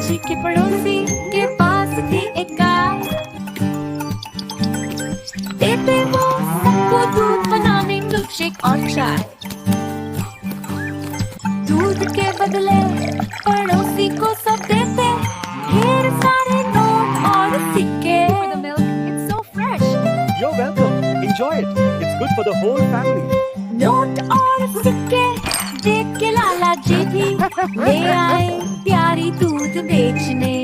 जी के पड़ोसी के पास थी एक गाय। देते वो सबको दूध बनाने मिल्कशेक और चाय। दूध के बदले पड़ोसी को सब देते ढेर सारे नोट और सिक्के। For the milk, it's so fresh. You're welcome. Enjoy it. It's good for the whole family. Note और सिक्के देख के लाला जी भी ले आए प्यारी दूध बेचने।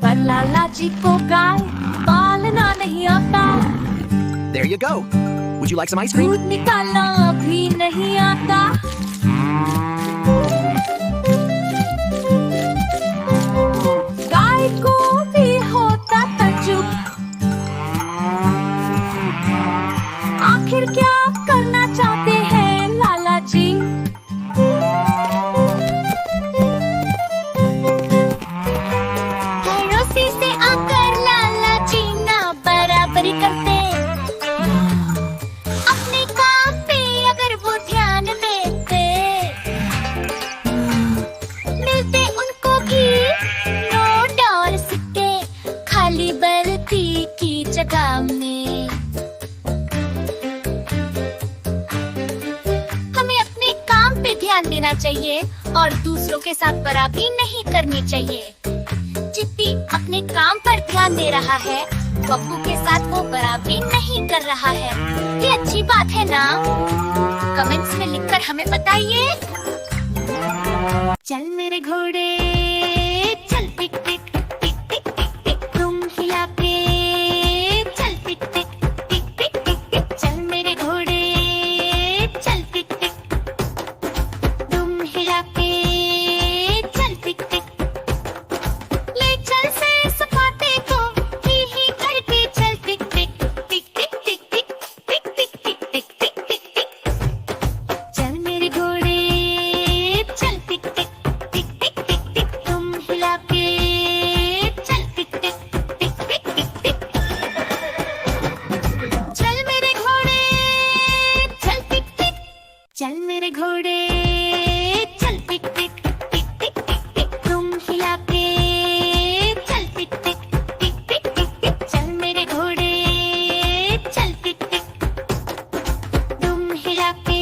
पर लाला जी को गाय पालना नहीं आता। There you go. Would you like some ice cream? दूध निकालना भी नहीं आता। गाय को भी होता तजुब, आखिर क्या करना चाहते हैं लाला जी। पड़ोसी से आकर लाला जी ना बराबरी करते। अपने काम पे अगर वो ध्यान देते, मिलते उनको भी नोट और सिक्के खाली बर्ती की जगह में। हमें अपने काम पे ध्यान देना चाहिए और दूसरों के साथ बराबरी नहीं करनी चाहिए। चिट्टी अपने काम पर ध्यान दे रहा है, पप्पू के साथ वो बराबरी नहीं कर रहा है। ये अच्छी बात है ना? कमेंट्स में लिखकर हमें बताइए। चल मेरे घोड़े चल टिक टिक टिक टिक टिक टिक, तुम हिला के चल टिक टिक टिक टिक टिक टिक। चल मेरे घोड़े चल टिक टिक, तुम हिला के चल टिक टिक। ले चल से सपाटे को ही करके चल टिक टिक टिक टिक टिक टिक टिक टिक टिक टिक टिक टिक टिक। चल मेरे घोड़े चल टिक टिक टिक टिक टिक टिक, तुम हिला के चल टिक टिक टिक टिक टिक टिक। चल मेरे घोड़े चल टिक टिक, चल मेरे घोड़े चल टिक टिक टिक टिक टिक टिक, तुम हिला के चल टिक टिक टिक टिक टिक टिक। चल मेरे घोड़े चल टिक टिक, तुम हिला के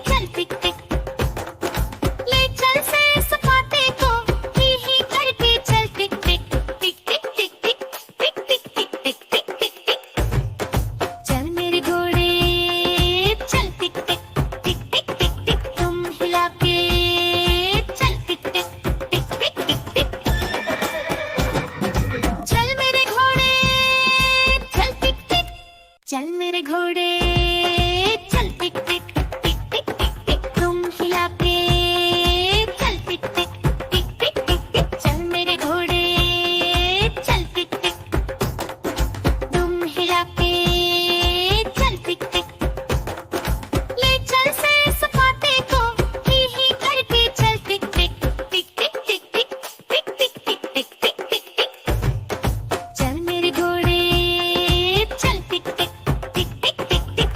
चल टिक टिक। ले चल से सपाटे को ही करके चल टिक टिक टिक टिक टिक टिक टिक टिक टिक टिक टिक टिक टिक। चल मेरे घोड़े चल टिक टिक टिक टिक टिक टिक, तुम हिला के चल टिक टिक टिक टिक टिक टिक। चल मेरे घोड़े चल टिक टिक, चल मेरे घोड़े चल टिक टिक टिक टिक टिक टिक, तुम हिला के चल टिक टिक टिक टिक टिक टिक। चल मेरे घोड़े चल टिक टिक, तुम हिला के चल टिक टिक। ले चल से सपाटे को ही करके चल टिक टिक टिक टिक टिक टिक टिक टिक टिक टिक टिक टिक टिक। चल मेरे घोड़े चल टिक टिक टिक टिक टिक टिक,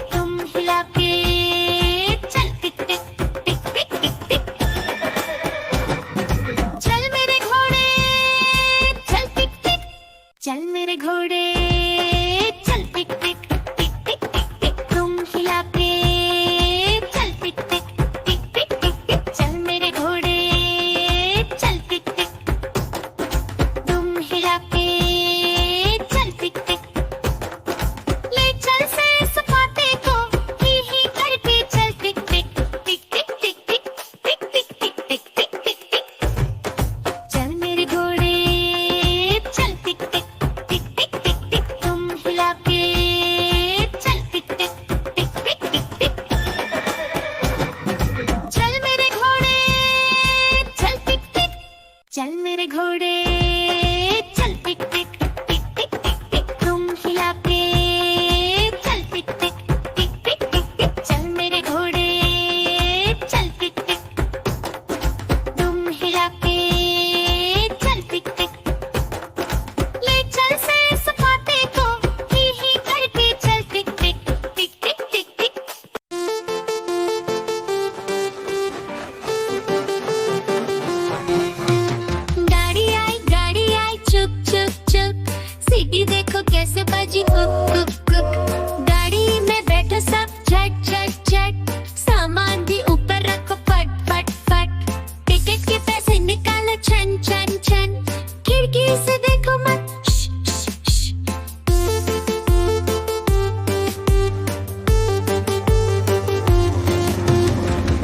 कुक कुक गाड़ी में बैठो सब झट झट झट सामान भी ऊपर रखो फट फट फट टिकट के पैसे निकालो छन छन छन खिड़की से देखो मत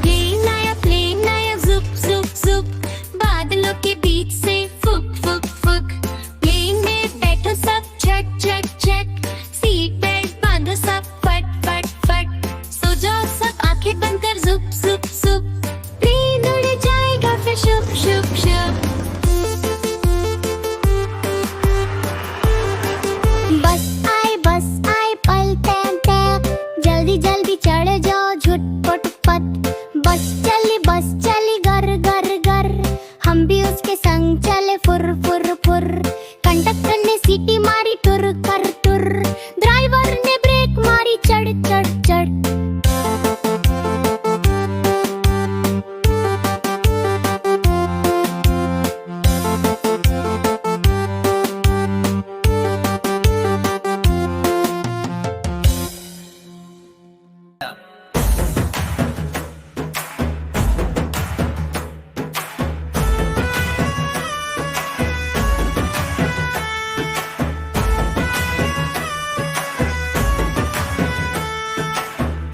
प्लेन आया जुप जुप जुप बादलों के बीच से फुक फुक फुक प्लेन में बैठो सब झट झट झट सीट बेल्ट बांधो सब फट फट फट सो जाओ सब आंखें बंद कर जुप जुप जुप प्लेन उड़ जाएगा फिर शुप शुप शुप बस आए पल तैम तैम जल्दी जल्दी चढ़ जाओ झुटपट पट बस चली गर गर गर हम भी उसके संग चले फुर फुर फुर कंडक्टर ने सीटी मारी टुर कर टुर ड्राइवर ने ब्रेक मारी चढ़ चढ़ चढ़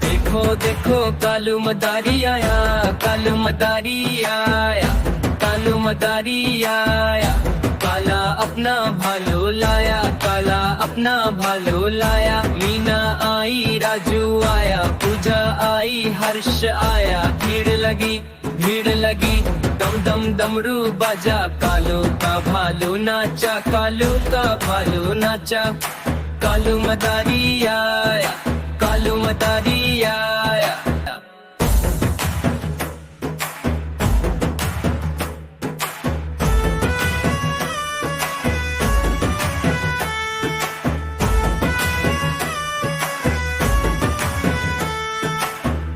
देखो देखो कालू मदारी आया कालू मदारी आया कालू मदारी आया काला अपना भालो लाया काला अपना भालो लाया मीना आई राजू आया पूजा आई हर्ष आया भीड़ लगी दम दम डमरू बाजा कालू का भालू नाचा कालू का भालू नाचा कालू मदारी आया कालू मदारी आया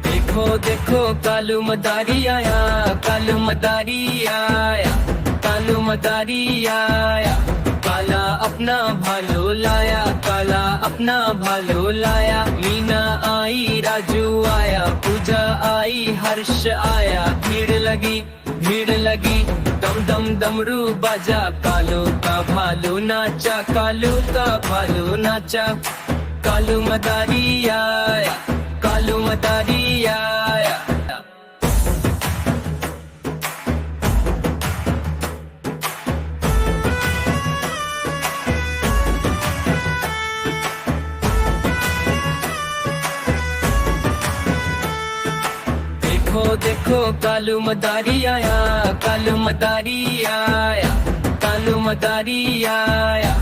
देखो देखो कालू मदारी आया कालू मदारी आया कालू मदारी आया काला अपना भालो लाया काला अपना भालो लाया मीना आई राजू आया पूजा आई हर्ष आया भीड़ लगी दम दम डमरू बाजा कालू का भालू नाचा कालू का भालू नाचा कालू मदारी आया कालू मदारी आया देखो देखो कालू मदारी आया कालू मदारी आया कालू मदारी आया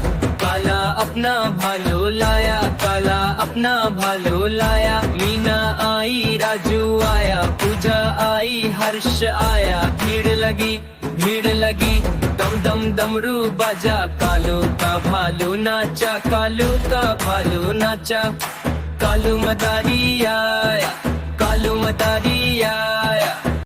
काला अपना भालो लाया काला अपना भालो लाया मीना आई राजू आया पूजा आई हर्ष आया भीड़ लगी दम दम डमरू बाजा कालू का भालू नाचा कालू का भालू नाचा कालू मदारी आया कालू मदारी आया